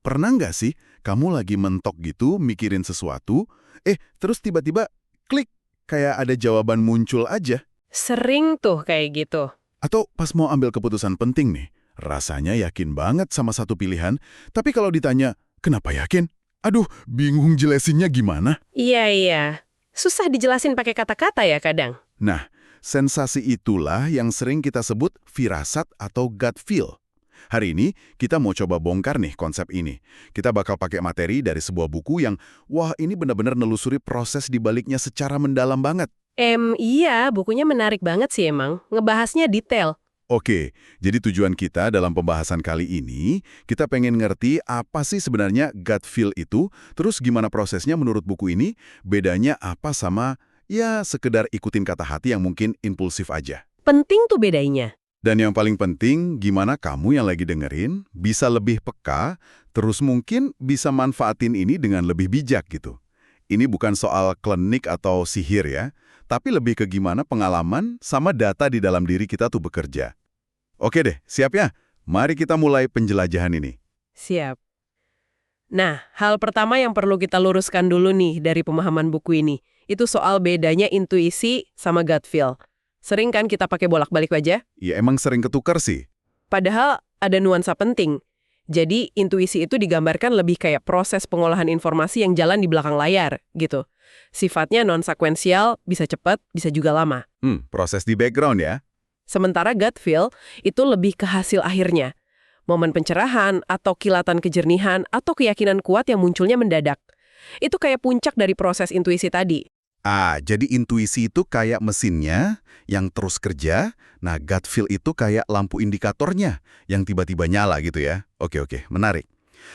Pernah nggak sih kamu lagi mentok gitu mikirin sesuatu, terus tiba-tiba klik, kayak ada jawaban muncul aja? Sering tuh kayak gitu. Atau pas mau ambil keputusan penting nih, rasanya yakin banget sama satu pilihan, tapi kalau ditanya, kenapa yakin? Aduh, bingung jelasinnya gimana? Iya, iya. Susah dijelasin pakai kata-kata ya kadang. Nah, sensasi itulah yang sering kita sebut firasat atau gut feel. Hari ini, kita mau coba bongkar nih konsep ini. Kita bakal pakai materi dari sebuah buku yang, wah ini benar-benar nelusuri proses di baliknya secara mendalam banget. Iya, bukunya menarik banget sih emang. Ngebahasnya detail. Oke, jadi tujuan kita dalam pembahasan kali ini, kita pengen ngerti apa sih sebenarnya gut feel itu, terus gimana prosesnya menurut buku ini, bedanya apa sama, ya sekedar ikutin kata hati yang mungkin impulsif aja. Penting tuh bedanya. Dan yang paling penting, gimana kamu yang lagi dengerin bisa lebih peka, terus mungkin bisa manfaatin ini dengan lebih bijak gitu. Ini bukan soal klinik atau sihir ya, tapi lebih ke gimana pengalaman sama data di dalam diri kita tuh bekerja. Oke deh, siap ya? Mari kita mulai penjelajahan ini. Siap. Nah, hal pertama yang perlu kita luruskan dulu nih dari pemahaman buku ini, itu soal bedanya intuisi sama gut feel. Sering kan kita pakai bolak-balik aja? Ya emang sering ketukar sih. Padahal ada nuansa penting. Jadi, intuisi itu digambarkan lebih kayak proses pengolahan informasi yang jalan di belakang layar, gitu. Sifatnya non-sekuensial, bisa cepat, bisa juga lama. Proses di background ya. Sementara gut feel itu lebih ke hasil akhirnya. Momen pencerahan, atau kilatan kejernihan, atau keyakinan kuat yang munculnya mendadak. Itu kayak puncak dari proses intuisi tadi. Jadi intuisi itu kayak mesinnya yang terus kerja, nah gut feel itu kayak lampu indikatornya yang tiba-tiba nyala gitu ya. Oke, menarik.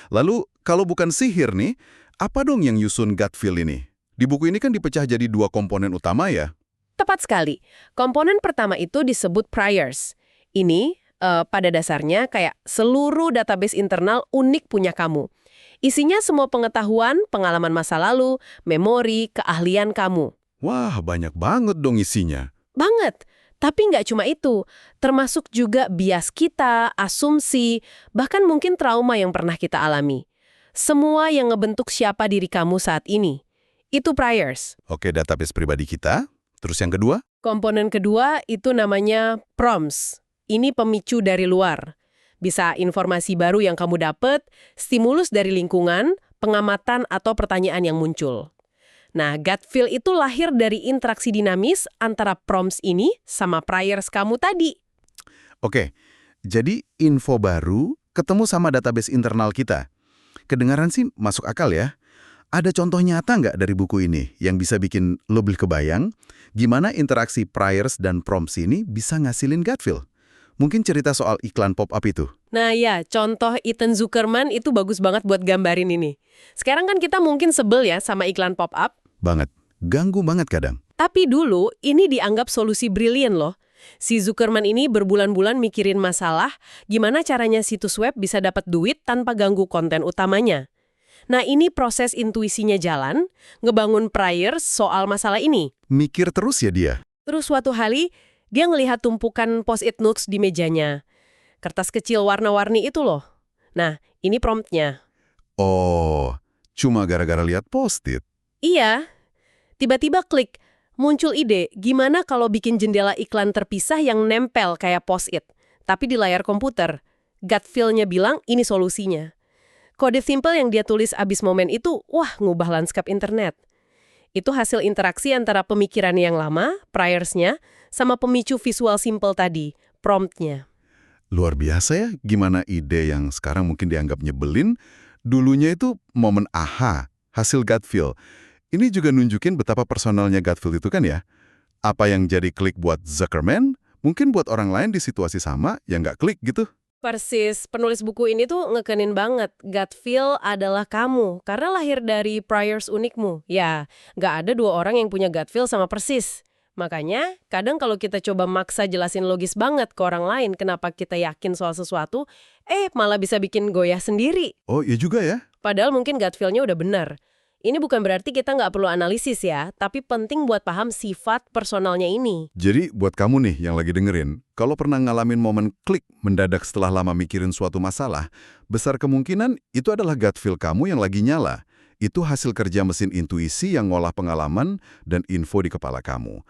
Lalu, kalau bukan sihir nih, apa dong yang nyusun gut feel ini? Di buku ini kan dipecah jadi dua komponen utama ya. Tepat sekali. Komponen pertama itu disebut priors. Ini pada dasarnya kayak seluruh database internal unik punya kamu. Isinya semua pengetahuan, pengalaman masa lalu, memori, keahlian kamu. Wah, banyak banget dong isinya. Banget. Tapi nggak cuma itu, termasuk juga bias kita, asumsi, bahkan mungkin trauma yang pernah kita alami. Semua yang ngebentuk siapa diri kamu saat ini. Itu priors. Oke, database pribadi kita. Terus yang kedua? Komponen kedua itu namanya prompts. Ini pemicu dari luar. Bisa informasi baru yang kamu dapat, stimulus dari lingkungan, pengamatan atau pertanyaan yang muncul. Nah, gut feel itu lahir dari interaksi dinamis antara prompts ini sama priors kamu tadi. Oke, jadi info baru ketemu sama database internal kita. Kedengaran sih masuk akal ya. Ada contoh nyata nggak dari buku ini yang bisa bikin lo lebih kebayang gimana interaksi priors dan prompts ini bisa ngasilin gut feel? Mungkin cerita soal iklan pop-up itu. Nah ya, contoh Ethan Zuckerman itu bagus banget buat gambarin ini. Sekarang kan kita mungkin sebel ya sama iklan pop-up. Banget. Ganggu banget kadang. Tapi dulu ini dianggap solusi brilian loh. Si Zuckerman ini berbulan-bulan mikirin masalah gimana caranya situs web bisa dapat duit tanpa ganggu konten utamanya. Nah ini proses intuisinya jalan, ngebangun priors soal masalah ini. Mikir terus ya dia. Terus suatu hari, dia ngelihat tumpukan post-it notes di mejanya. Kertas kecil warna-warni itu loh. Nah, ini promptnya. Oh, cuma gara-gara lihat post-it. Iya. Tiba-tiba klik, muncul ide gimana kalau bikin jendela iklan terpisah yang nempel kayak post-it, tapi di layar komputer. Gut feel-nya bilang ini solusinya. Kode simple yang dia tulis abis momen itu, wah ngubah lanskap internet. Itu hasil interaksi antara pemikiran yang lama, priorsnya, sama pemicu visual simple tadi, promptnya. Luar biasa ya, gimana ide yang sekarang mungkin dianggap nyebelin, dulunya itu momen aha, hasil gut feel. Ini juga nunjukin betapa personalnya gut feel itu kan ya. Apa yang jadi klik buat Zuckerman, mungkin buat orang lain di situasi sama yang nggak klik gitu. Persis, penulis buku ini tuh ngekenin banget. Gut feel adalah kamu, karena lahir dari priors unikmu. Ya, nggak ada dua orang yang punya gut feel sama persis. Makanya, kadang kalau kita coba maksa jelasin logis banget ke orang lain kenapa kita yakin soal sesuatu, malah bisa bikin goyah sendiri. Oh iya juga ya. Padahal mungkin gut feel-nya udah benar. Ini bukan berarti kita nggak perlu analisis ya, tapi penting buat paham sifat personalnya ini. Jadi buat kamu nih yang lagi dengerin, kalau pernah ngalamin momen klik mendadak setelah lama mikirin suatu masalah, besar kemungkinan itu adalah gut feel kamu yang lagi nyala. Itu hasil kerja mesin intuisi yang ngolah pengalaman dan info di kepala kamu.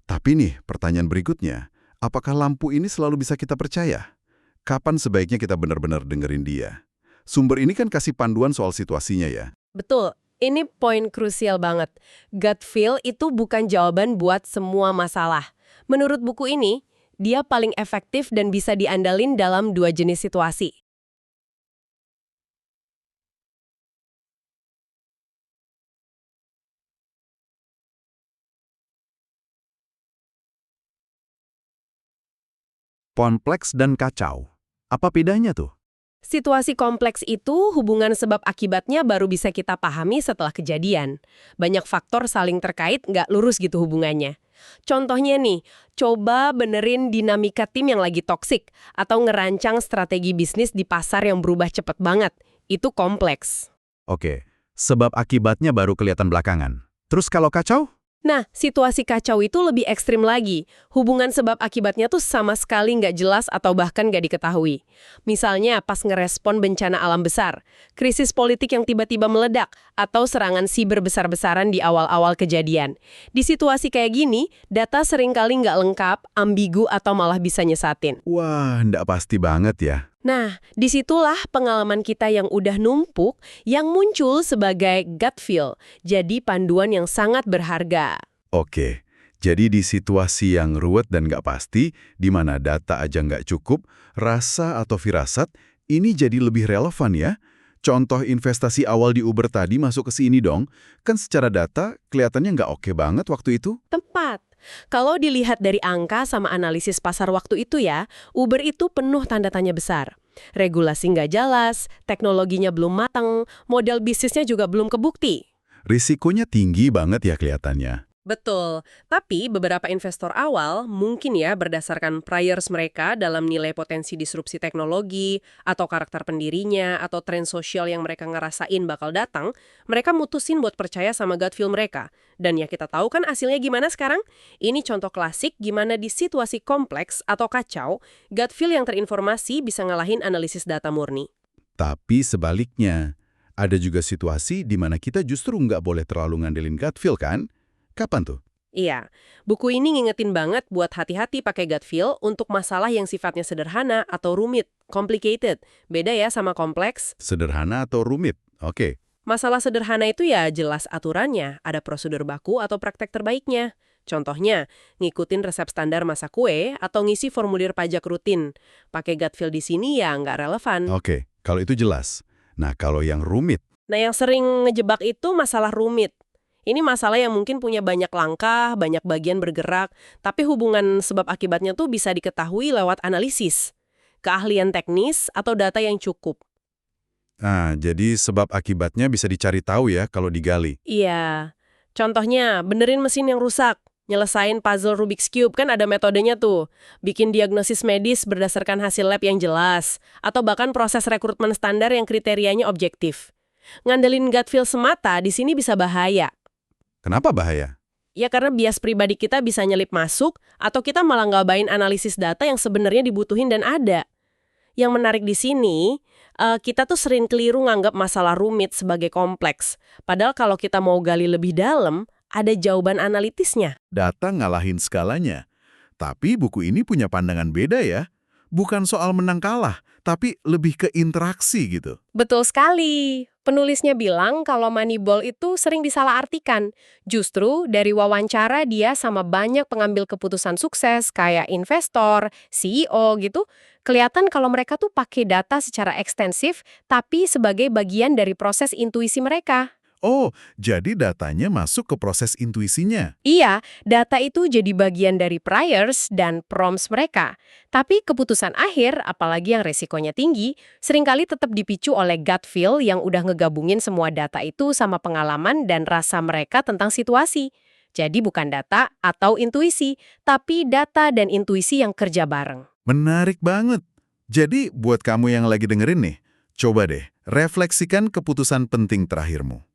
Tapi nih, pertanyaan berikutnya, apakah lampu ini selalu bisa kita percaya? Kapan sebaiknya kita benar-benar dengerin dia? Sumber ini kan kasih panduan soal situasinya ya. Betul, ini poin krusial banget. Gut feel itu bukan jawaban buat semua masalah. Menurut buku ini, dia paling efektif dan bisa diandalin dalam 2 jenis situasi. Kompleks dan kacau. Apa bedanya tuh? Situasi kompleks itu hubungan sebab akibatnya baru bisa kita pahami setelah kejadian. Banyak faktor saling terkait, nggak lurus gitu hubungannya. Contohnya nih, coba benerin dinamika tim yang lagi toksik atau ngerancang strategi bisnis di pasar yang berubah cepet banget. Itu kompleks. Oke, sebab akibatnya baru kelihatan belakangan. Terus kalau kacau? Nah, situasi kacau itu lebih ekstrim lagi. Hubungan sebab akibatnya tuh sama sekali nggak jelas atau bahkan nggak diketahui. Misalnya pas ngerespon bencana alam besar, krisis politik yang tiba-tiba meledak, atau serangan siber besar-besaran di awal-awal kejadian. Di situasi kayak gini, data seringkali nggak lengkap, ambigu, atau malah bisa nyesatin. Wah, ndak pasti banget ya. Nah, disitulah pengalaman kita yang udah numpuk yang muncul sebagai gut feel, jadi panduan yang sangat berharga. Oke, jadi di situasi yang ruwet dan nggak pasti, di mana data aja nggak cukup, rasa atau firasat, ini jadi lebih relevan ya. Contoh investasi awal di Uber tadi masuk ke sini dong, kan secara data kelihatannya nggak oke banget waktu itu. Tepat. Kalau dilihat dari angka sama analisis pasar waktu itu ya, Uber itu penuh tanda tanya besar. Regulasi nggak jelas, teknologinya belum matang, model bisnisnya juga belum kebukti. Risikonya tinggi banget ya kelihatannya. Betul, tapi beberapa investor awal mungkin ya berdasarkan priors mereka dalam nilai potensi disrupsi teknologi atau karakter pendirinya atau tren sosial yang mereka ngerasain bakal datang, mereka mutusin buat percaya sama gut feel mereka. Dan ya kita tahu kan hasilnya gimana sekarang? Ini contoh klasik gimana di situasi kompleks atau kacau, gut feel yang terinformasi bisa ngalahin analisis data murni. Tapi sebaliknya, ada juga situasi di mana kita justru nggak boleh terlalu ngandelin gut feel kan? Kapan tuh? Iya, buku ini ngingetin banget buat hati-hati pakai gut feel untuk masalah yang sifatnya sederhana atau rumit, complicated. Beda ya sama kompleks. Sederhana atau rumit? Oke. Masalah sederhana itu ya jelas aturannya, ada prosedur baku atau praktek terbaiknya. Contohnya, ngikutin resep standar masak kue atau ngisi formulir pajak rutin. Pakai gut feel di sini ya nggak relevan. Oke, kalau itu jelas. Nah, kalau yang rumit, Nah, yang sering ngejebak itu masalah rumit. Ini masalah yang mungkin punya banyak langkah, banyak bagian bergerak, tapi hubungan sebab akibatnya tuh bisa diketahui lewat analisis, keahlian teknis, atau data yang cukup. jadi sebab akibatnya bisa dicari tahu ya kalau digali. Iya, contohnya benerin mesin yang rusak, nyelesain puzzle Rubik's Cube, kan ada metodenya tuh. Bikin diagnosis medis berdasarkan hasil lab yang jelas, atau bahkan proses rekrutmen standar yang kriterianya objektif. Ngandelin gut feel semata di sini bisa bahaya. Kenapa bahaya? Ya karena bias pribadi kita bisa nyelip masuk, atau kita malah ngabain analisis data yang sebenarnya dibutuhin dan ada. Yang menarik di sini, kita tuh sering keliru nganggap masalah rumit sebagai kompleks. Padahal kalau kita mau gali lebih dalam, ada jawaban analitisnya. Data ngalahin skalanya. Tapi buku ini punya pandangan beda ya. Bukan soal menang kalah, tapi lebih ke interaksi gitu. Betul sekali. Penulisnya bilang kalau Moneyball itu sering disalahartikan. Justru dari wawancara dia sama banyak pengambil keputusan sukses kayak investor, CEO gitu, kelihatan kalau mereka tuh pakai data secara ekstensif tapi sebagai bagian dari proses intuisi mereka. Oh, jadi datanya masuk ke proses intuisinya. Iya, data itu jadi bagian dari priors dan prompts mereka. Tapi keputusan akhir, apalagi yang resikonya tinggi, seringkali tetap dipicu oleh gut feel yang udah ngegabungin semua data itu sama pengalaman dan rasa mereka tentang situasi. Jadi bukan data atau intuisi, tapi data dan intuisi yang kerja bareng. Menarik banget. Jadi buat kamu yang lagi dengerin nih, coba deh refleksikan keputusan penting terakhirmu.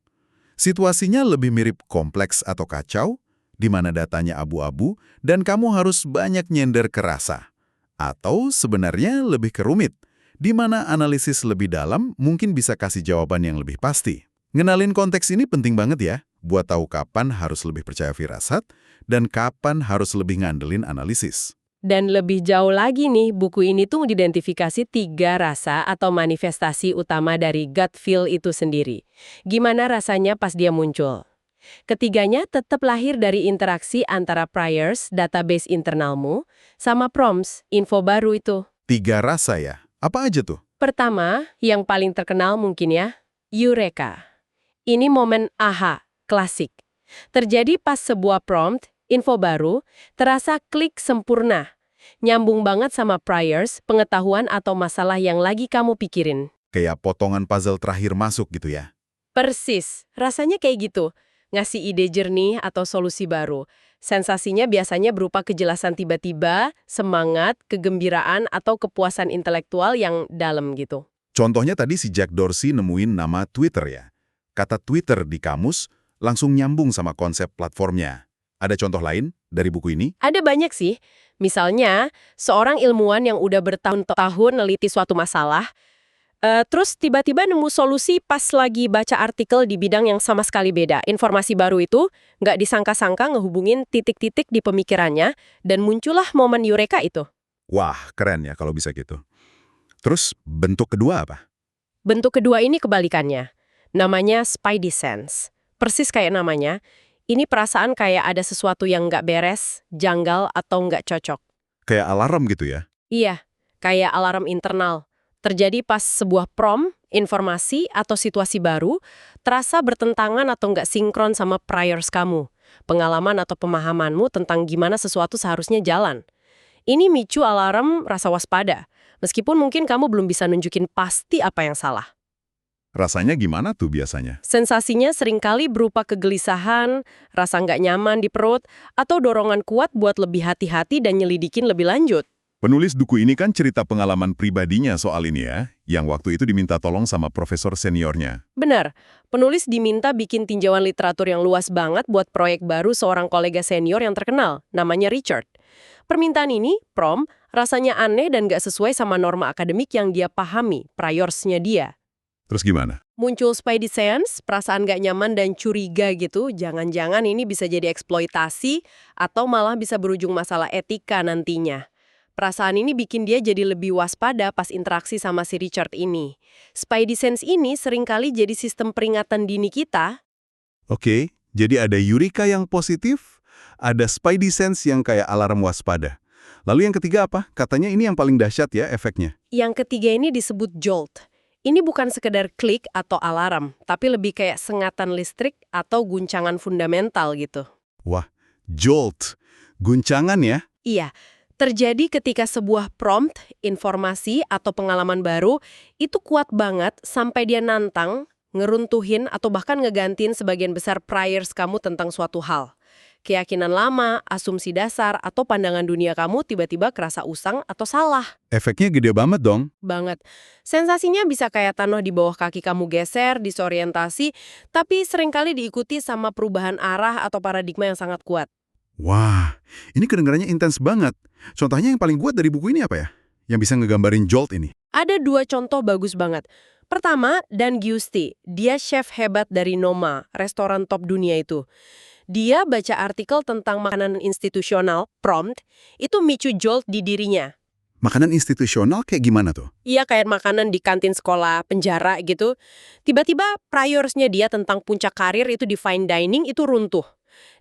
Situasinya lebih mirip kompleks atau kacau, di mana datanya abu-abu dan kamu harus banyak nyender ke rasa. Atau sebenarnya lebih ke rumit, di mana analisis lebih dalam mungkin bisa kasih jawaban yang lebih pasti. Ngenalin konteks ini penting banget ya, buat tahu kapan harus lebih percaya firasat dan kapan harus lebih ngandelin analisis. Dan lebih jauh lagi nih, buku ini tuh mengidentifikasi 3 rasa atau manifestasi utama dari gut feel itu sendiri. Gimana rasanya pas dia muncul? Ketiganya tetap lahir dari interaksi antara priors, database internalmu, sama prompts, info baru itu. 3 rasa ya? Apa aja tuh? Pertama, yang paling terkenal mungkin ya, Eureka. Ini momen aha, klasik. Terjadi pas sebuah prompt, info baru, terasa klik sempurna. Nyambung banget sama priors, pengetahuan atau masalah yang lagi kamu pikirin. Kayak potongan puzzle terakhir masuk gitu ya? Persis, rasanya kayak gitu. Ngasih ide jernih atau solusi baru. Sensasinya biasanya berupa kejelasan tiba-tiba, semangat, kegembiraan, atau kepuasan intelektual yang dalam gitu. Contohnya tadi si Jack Dorsey nemuin nama Twitter ya. Kata Twitter di kamus langsung nyambung sama konsep platformnya. Ada contoh lain dari buku ini? Ada banyak sih. Misalnya, seorang ilmuwan yang udah bertahun-tahun neliti suatu masalah, terus tiba-tiba nemu solusi pas lagi baca artikel di bidang yang sama sekali beda. Informasi baru itu nggak disangka-sangka ngehubungin titik-titik di pemikirannya, dan muncullah momen eureka itu. Wah, keren ya kalau bisa gitu. Terus bentuk kedua apa? Bentuk kedua ini kebalikannya. Namanya spidey sense. Persis kayak namanya, ini perasaan kayak ada sesuatu yang nggak beres, janggal, atau nggak cocok. Kayak alarm gitu ya? Iya, kayak alarm internal. Terjadi pas sebuah prompt, informasi, atau situasi baru, terasa bertentangan atau nggak sinkron sama priors kamu, pengalaman atau pemahamanmu tentang gimana sesuatu seharusnya jalan. Ini micu alarm rasa waspada, meskipun mungkin kamu belum bisa nunjukin pasti apa yang salah. Rasanya gimana tuh biasanya? Sensasinya seringkali berupa kegelisahan, rasa nggak nyaman di perut, atau dorongan kuat buat lebih hati-hati dan nyelidikin lebih lanjut. Penulis buku ini kan cerita pengalaman pribadinya soal ini ya, yang waktu itu diminta tolong sama profesor seniornya. Benar, penulis diminta bikin tinjauan literatur yang luas banget buat proyek baru seorang kolega senior yang terkenal, namanya Richard. Permintaan ini, rasanya aneh dan nggak sesuai sama norma akademik yang dia pahami, priorsnya dia. Terus gimana? Muncul spidey sense, perasaan gak nyaman dan curiga gitu, jangan-jangan ini bisa jadi eksploitasi atau malah bisa berujung masalah etika nantinya. Perasaan ini bikin dia jadi lebih waspada pas interaksi sama si Richard ini. Spidey sense ini seringkali jadi sistem peringatan dini kita. Oke, jadi ada eureka yang positif, ada spidey sense yang kayak alarm waspada. Lalu yang ketiga apa? Katanya ini yang paling dahsyat ya efeknya. Yang ketiga ini disebut jolt. Ini bukan sekedar klik atau alarm, tapi lebih kayak sengatan listrik atau guncangan fundamental gitu. Wah, jolt. Guncangan ya? Iya, terjadi ketika sebuah prompt, informasi, atau pengalaman baru itu kuat banget sampai dia nantang, ngeruntuhin, atau bahkan ngegantiin sebagian besar priors kamu tentang suatu hal. Keyakinan lama, asumsi dasar, atau pandangan dunia kamu tiba-tiba kerasa usang atau salah. Efeknya gede banget dong. Banget. Sensasinya bisa kayak tanah di bawah kaki kamu geser, disorientasi, tapi seringkali diikuti sama perubahan arah atau paradigma yang sangat kuat. Wah, ini kedengarannya intens banget. Contohnya yang paling kuat dari buku ini apa ya? Yang bisa ngegambarin jolt ini. Ada 2 contoh bagus banget. Pertama, Dan Giusti. Dia chef hebat dari Noma, restoran top dunia itu. Dia baca artikel tentang makanan institusional, prompt, itu micu jolt di dirinya. Makanan institusional kayak gimana tuh? Iya, kayak makanan di kantin sekolah, penjara gitu. Tiba-tiba priorsnya dia tentang puncak karir itu di fine dining itu runtuh.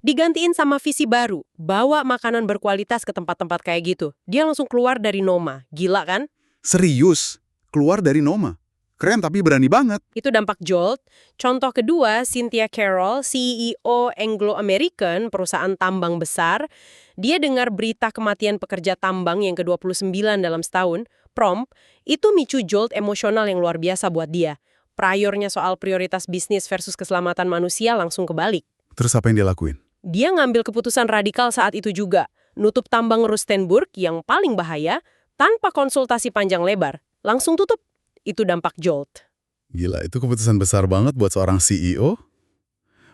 Digantiin sama visi baru, bawa makanan berkualitas ke tempat-tempat kayak gitu. Dia langsung keluar dari Noma. Gila kan? Serius? Keluar dari Noma? Keren tapi berani banget. Itu dampak jolt. Contoh kedua, Cynthia Carroll, CEO Anglo American, perusahaan tambang besar. Dia dengar berita kematian pekerja tambang yang ke-29 dalam setahun, prompt, itu micu jolt emosional yang luar biasa buat dia. Priornya soal prioritas bisnis versus keselamatan manusia langsung kebalik. Terus apa yang dia lakuin? Dia ngambil keputusan radikal saat itu juga. Nutup tambang Rustenburg yang paling bahaya, tanpa konsultasi panjang lebar. Langsung tutup. Itu dampak jolt. Gila, itu keputusan besar banget buat seorang CEO.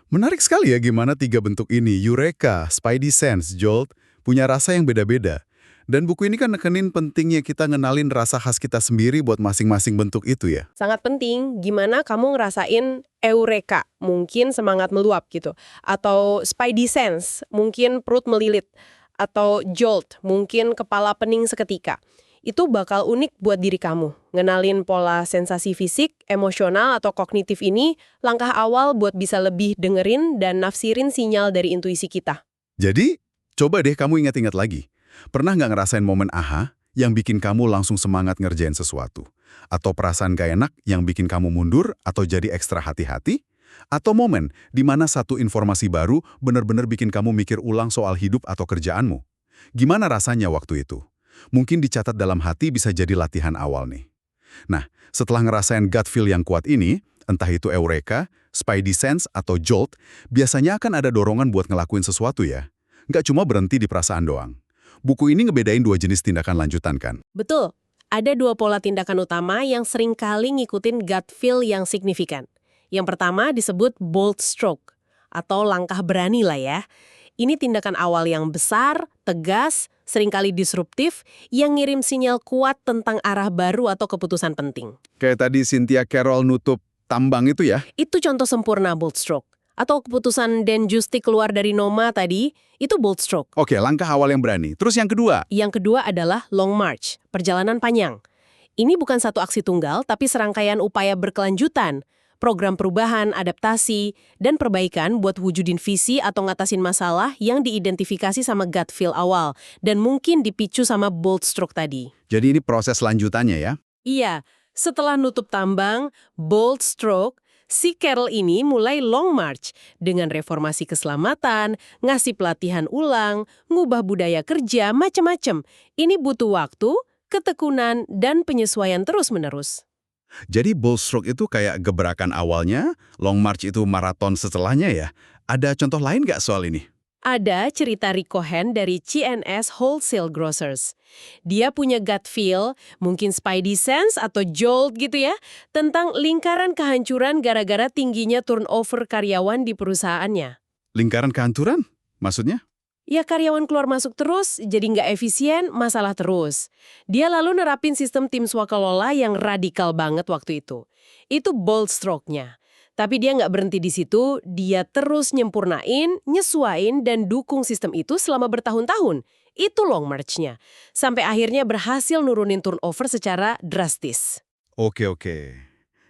Menarik sekali ya gimana tiga bentuk ini, Eureka, Spidey Sense, Jolt, punya rasa yang beda-beda. Dan buku ini kan nekenin pentingnya kita ngenalin rasa khas kita sendiri buat masing-masing bentuk itu ya. Sangat penting, gimana kamu ngerasain eureka, mungkin semangat meluap gitu. Atau spidey sense, mungkin perut melilit. Atau jolt, mungkin kepala pening seketika. Itu bakal unik buat diri kamu. Ngenalin pola sensasi fisik, emosional, atau kognitif ini langkah awal buat bisa lebih dengerin dan nafsirin sinyal dari intuisi kita. Jadi, coba deh kamu ingat-ingat lagi. Pernah nggak ngerasain momen aha yang bikin kamu langsung semangat ngerjain sesuatu? Atau perasaan gak enak yang bikin kamu mundur atau jadi ekstra hati-hati? Atau momen di mana satu informasi baru benar-benar bikin kamu mikir ulang soal hidup atau kerjaanmu? Gimana rasanya waktu itu? Mungkin dicatat dalam hati bisa jadi latihan awal nih. Nah, setelah ngerasain gut feel yang kuat ini, entah itu eureka, spidey sense, atau jolt, biasanya akan ada dorongan buat ngelakuin sesuatu ya. Nggak cuma berhenti di perasaan doang. Buku ini ngebedain dua jenis tindakan lanjutan kan? Betul, ada dua pola tindakan utama yang sering kali ngikutin gut feel yang signifikan. Yang pertama disebut bold stroke, atau langkah berani lah ya. Ini tindakan awal yang besar, tegas, seringkali disruptif, yang ngirim sinyal kuat tentang arah baru atau keputusan penting. Kayak tadi Cynthia Carroll nutup tambang itu ya? Itu contoh sempurna bold stroke. Atau keputusan Dan Justi keluar dari Noma tadi, itu bold stroke. Oke, langkah awal yang berani. Terus yang kedua? Yang kedua adalah long march, perjalanan panjang. Ini bukan satu aksi tunggal, tapi serangkaian upaya berkelanjutan. Program perubahan, adaptasi, dan perbaikan buat wujudin visi atau ngatasin masalah yang diidentifikasi sama gut feel awal, dan mungkin dipicu sama bold stroke tadi. Jadi ini proses lanjutannya ya? Iya, setelah nutup tambang, bold stroke, si Carol ini mulai long march dengan reformasi keselamatan, ngasih pelatihan ulang, ngubah budaya kerja, macem-macem. Ini butuh waktu, ketekunan, dan penyesuaian terus-menerus. Jadi bold stroke itu kayak gebrakan awalnya, long march itu maraton setelahnya ya? Ada contoh lain nggak soal ini? Ada cerita Rick Cohen dari CNS Wholesale Grocers. Dia punya gut feel, mungkin spidey sense atau jolt gitu ya, tentang lingkaran kehancuran gara-gara tingginya turnover karyawan di perusahaannya. Lingkaran kehancuran? Maksudnya? Ya karyawan keluar masuk terus, jadi nggak efisien, masalah terus. Dia lalu nerapin sistem tim swakelola yang radikal banget waktu itu. Itu bold stroke-nya. Tapi dia nggak berhenti di situ, dia terus nyempurnain, nyesuain, dan dukung sistem itu selama bertahun-tahun. Itu long march-nya. Sampai akhirnya berhasil nurunin turnover secara drastis. Oke.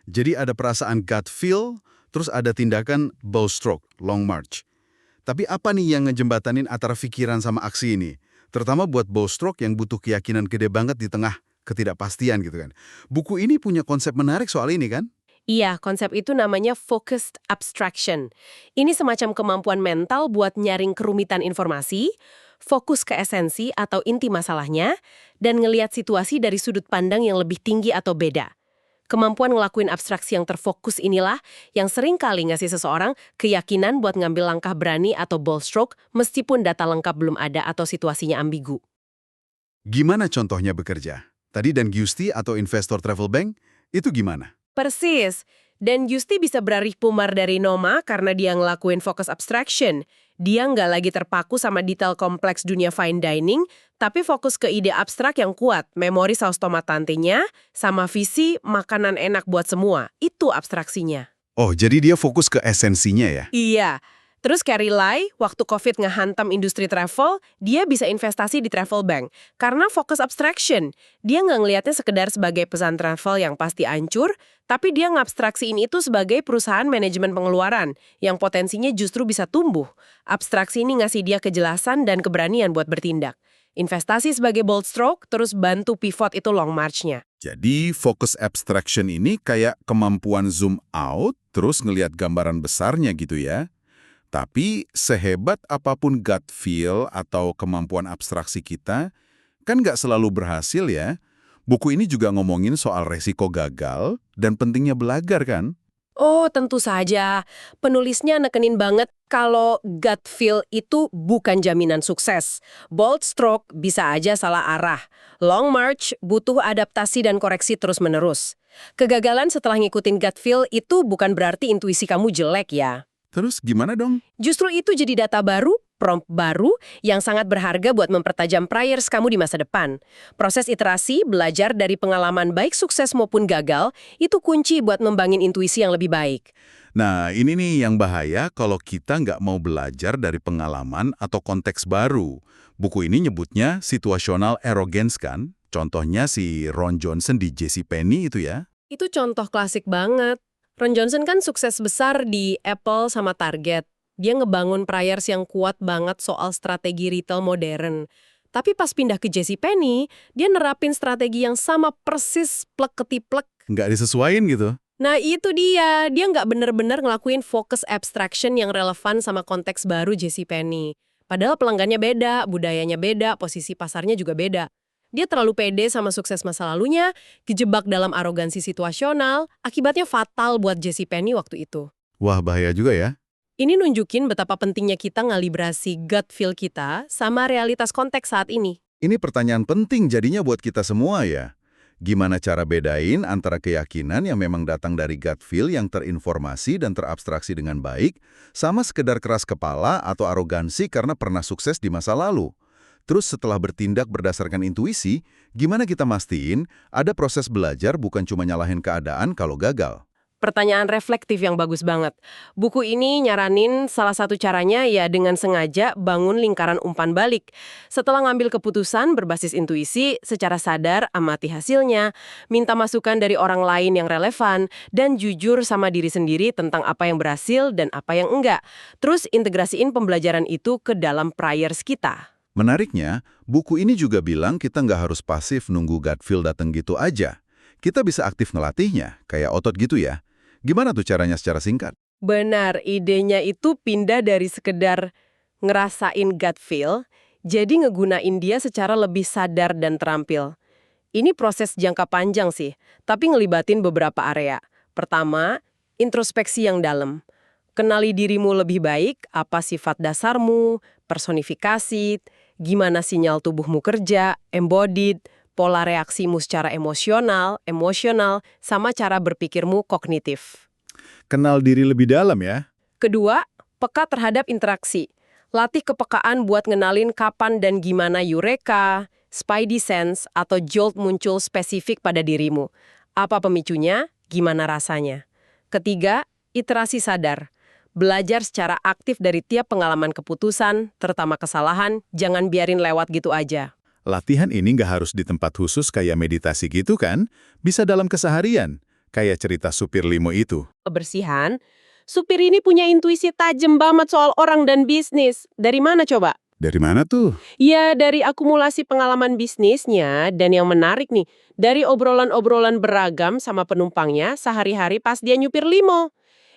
Jadi ada perasaan gut feel, terus ada tindakan bold stroke, long march. Tapi apa nih yang ngejembatanin antara pikiran sama aksi ini? Terutama buat bold stroke yang butuh keyakinan gede banget di tengah ketidakpastian gitu kan. Buku ini punya konsep menarik soal ini kan? Iya, konsep itu namanya focused abstraction. Ini semacam kemampuan mental buat nyaring kerumitan informasi, fokus ke esensi atau inti masalahnya, dan ngelihat situasi dari sudut pandang yang lebih tinggi atau beda. Kemampuan ngelakuin abstraksi yang terfokus inilah yang sering kali ngasih seseorang keyakinan buat ngambil langkah berani atau bold stroke meskipun data lengkap belum ada atau situasinya ambigu. Gimana contohnya bekerja? Tadi Dan Giusti atau investor travel bank, itu gimana? Persis. Dan Justi bisa berarih pumar dari Noma karena dia ngelakuin focus abstraction. Dia nggak lagi terpaku sama detail kompleks dunia fine dining, tapi fokus ke ide abstrak yang kuat, memori saus tomat tantenya, sama visi makanan enak buat semua. Itu abstraksinya. Oh, jadi dia fokus ke esensinya ya? Iya. Terus Carrie Lai, waktu COVID ngehantam industri travel, dia bisa investasi di travel bank. Karena fokus abstraction. Dia nggak ngelihatnya sekedar sebagai pesan travel yang pasti hancur, tapi dia ngabstraksiin itu sebagai perusahaan manajemen pengeluaran, yang potensinya justru bisa tumbuh. Abstraksi ini ngasih dia kejelasan dan keberanian buat bertindak. Investasi sebagai bold stroke, terus bantu pivot itu long march-nya. Jadi focus abstraction ini kayak kemampuan zoom out, terus ngelihat gambaran besarnya gitu ya? Tapi sehebat apapun gut feel atau kemampuan abstraksi kita, kan nggak selalu berhasil ya. Buku ini juga ngomongin soal resiko gagal dan pentingnya belajar kan? Oh, tentu saja. Penulisnya nekenin banget kalau gut feel itu bukan jaminan sukses. Bold stroke bisa aja salah arah. Long march butuh adaptasi dan koreksi terus-menerus. Kegagalan setelah ngikutin gut feel itu bukan berarti intuisi kamu jelek ya. Terus gimana dong? Justru itu jadi data baru, prompt baru, yang sangat berharga buat mempertajam priors kamu di masa depan. Proses iterasi, belajar dari pengalaman baik sukses maupun gagal, itu kunci buat membangun intuisi yang lebih baik. Nah, ini nih yang bahaya kalau kita nggak mau belajar dari pengalaman atau konteks baru. Buku ini nyebutnya situational arrogance kan? Contohnya si Ron Johnson di JCPenney itu ya. Itu contoh klasik banget. Ron Johnson kan sukses besar di Apple sama Target. Dia ngebangun priors yang kuat banget soal strategi retail modern. Tapi pas pindah ke JCPenney, dia nerapin strategi yang sama persis plek-ketiplek. Nggak disesuaiin gitu. Nah itu dia nggak bener-bener ngelakuin focus abstraction yang relevan sama konteks baru JCPenney. Padahal pelanggannya beda, budayanya beda, posisi pasarnya juga beda. Dia terlalu pede sama sukses masa lalunya, kejebak dalam arogansi situasional, akibatnya fatal buat JCPenney waktu itu. Wah, bahaya juga ya. Ini nunjukin betapa pentingnya kita ngalibrasi gut feel kita sama realitas konteks saat ini. Ini pertanyaan penting jadinya buat kita semua ya. Gimana cara bedain antara keyakinan yang memang datang dari gut feel yang terinformasi dan terabstraksi dengan baik, sama sekedar keras kepala atau arogansi karena pernah sukses di masa lalu. Terus setelah bertindak berdasarkan intuisi, gimana kita mastiin ada proses belajar bukan cuma nyalahin keadaan kalau gagal? Pertanyaan reflektif yang bagus banget. Buku ini nyaranin salah satu caranya ya dengan sengaja bangun lingkaran umpan balik. Setelah ngambil keputusan berbasis intuisi, secara sadar amati hasilnya, minta masukan dari orang lain yang relevan, dan jujur sama diri sendiri tentang apa yang berhasil dan apa yang enggak. Terus integrasiin pembelajaran itu ke dalam priors kita. Menariknya, buku ini juga bilang kita nggak harus pasif nunggu gut feel datang gitu aja. Kita bisa aktif ngelatihnya, kayak otot gitu ya. Gimana tuh caranya secara singkat? Benar, idenya itu pindah dari sekedar ngerasain gut feel, jadi ngegunain dia secara lebih sadar dan terampil. Ini proses jangka panjang sih, tapi ngelibatin beberapa area. Pertama, introspeksi yang dalam. Kenali dirimu lebih baik, apa sifat dasarmu, personifikasi, gimana sinyal tubuhmu kerja, embodied, pola reaksimu secara emosional, sama cara berpikirmu kognitif. Kenal diri lebih dalam ya. Kedua, peka terhadap interaksi. Latih kepekaan buat ngenalin kapan dan gimana eureka, spidey sense, atau jolt muncul spesifik pada dirimu. Apa pemicunya, gimana rasanya. Ketiga, iterasi sadar. Belajar secara aktif dari tiap pengalaman keputusan, terutama kesalahan, jangan biarin lewat gitu aja. Latihan ini nggak harus di tempat khusus kayak meditasi gitu kan? Bisa dalam keseharian, kayak cerita supir limo itu. Kebersihan, supir ini punya intuisi tajam banget soal orang dan bisnis. Dari mana coba? Dari mana tuh? Ya, dari akumulasi pengalaman bisnisnya, dan yang menarik nih, dari obrolan-obrolan beragam sama penumpangnya sehari-hari pas dia nyupir limo.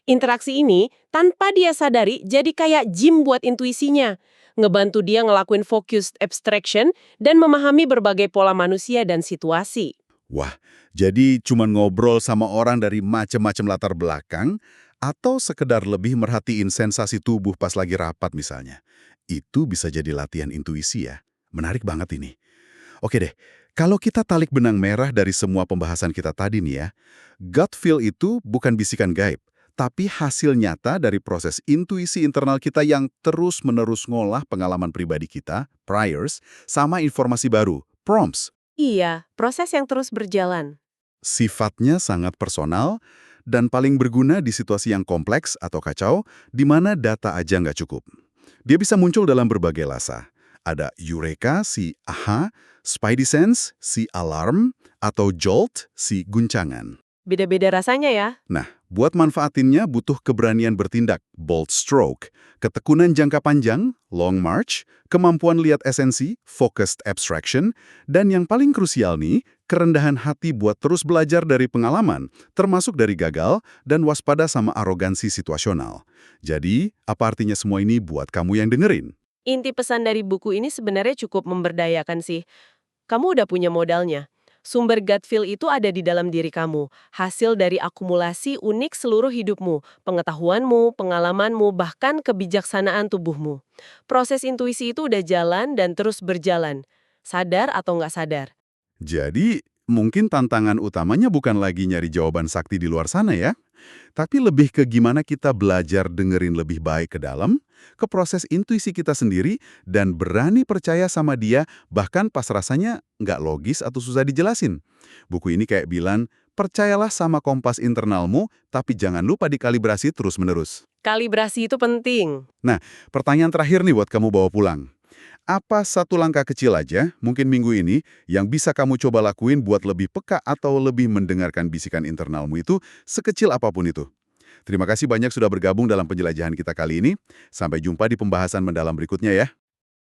Interaksi ini, tanpa dia sadari, jadi kayak gym buat intuisinya. Ngebantu dia ngelakuin focused abstraction dan memahami berbagai pola manusia dan situasi. Wah, jadi cuma ngobrol sama orang dari macam-macam latar belakang atau sekedar lebih merhatiin sensasi tubuh pas lagi rapat misalnya. Itu bisa jadi latihan intuisi ya. Menarik banget ini. Oke deh, kalau kita tarik benang merah dari semua pembahasan kita tadi nih ya, gut feel itu bukan bisikan gaib, tapi hasil nyata dari proses intuisi internal kita yang terus-menerus ngolah pengalaman pribadi kita, priors, sama informasi baru, prompts. Iya, proses yang terus berjalan. Sifatnya sangat personal dan paling berguna di situasi yang kompleks atau kacau, di mana data aja nggak cukup. Dia bisa muncul dalam berbagai lasa. Ada eureka, si aha, spidey sense, si alarm, atau jolt, si guncangan. Beda-beda rasanya ya. Nah, buat manfaatinnya butuh keberanian bertindak, bold stroke, ketekunan jangka panjang, long march, kemampuan lihat esensi, focused abstraction, dan yang paling krusial nih, kerendahan hati buat terus belajar dari pengalaman, termasuk dari gagal, dan waspada sama arogansi situasional. Jadi, apa artinya semua ini buat kamu yang dengerin? Inti pesan dari buku ini sebenarnya cukup memberdayakan sih. Kamu udah punya modalnya. Sumber gut feel itu ada di dalam diri kamu, hasil dari akumulasi unik seluruh hidupmu, pengetahuanmu, pengalamanmu, bahkan kebijaksanaan tubuhmu. Proses intuisi itu udah jalan dan terus berjalan. Sadar atau nggak sadar? Jadi, mungkin tantangan utamanya bukan lagi nyari jawaban sakti di luar sana ya, Tapi lebih ke gimana kita belajar dengerin lebih baik ke dalam, ke proses intuisi kita sendiri, dan berani percaya sama dia bahkan pas rasanya nggak logis atau susah dijelasin. Buku ini kayak bilang, percayalah sama kompas internalmu, tapi jangan lupa dikalibrasi terus-menerus. Kalibrasi itu penting. Nah, pertanyaan terakhir nih buat kamu bawa pulang. Apa satu langkah kecil aja, mungkin minggu ini, yang bisa kamu coba lakuin buat lebih peka atau lebih mendengarkan bisikan internalmu itu, sekecil apapun itu? Terima kasih banyak sudah bergabung dalam penjelajahan kita kali ini. Sampai jumpa di pembahasan mendalam berikutnya ya.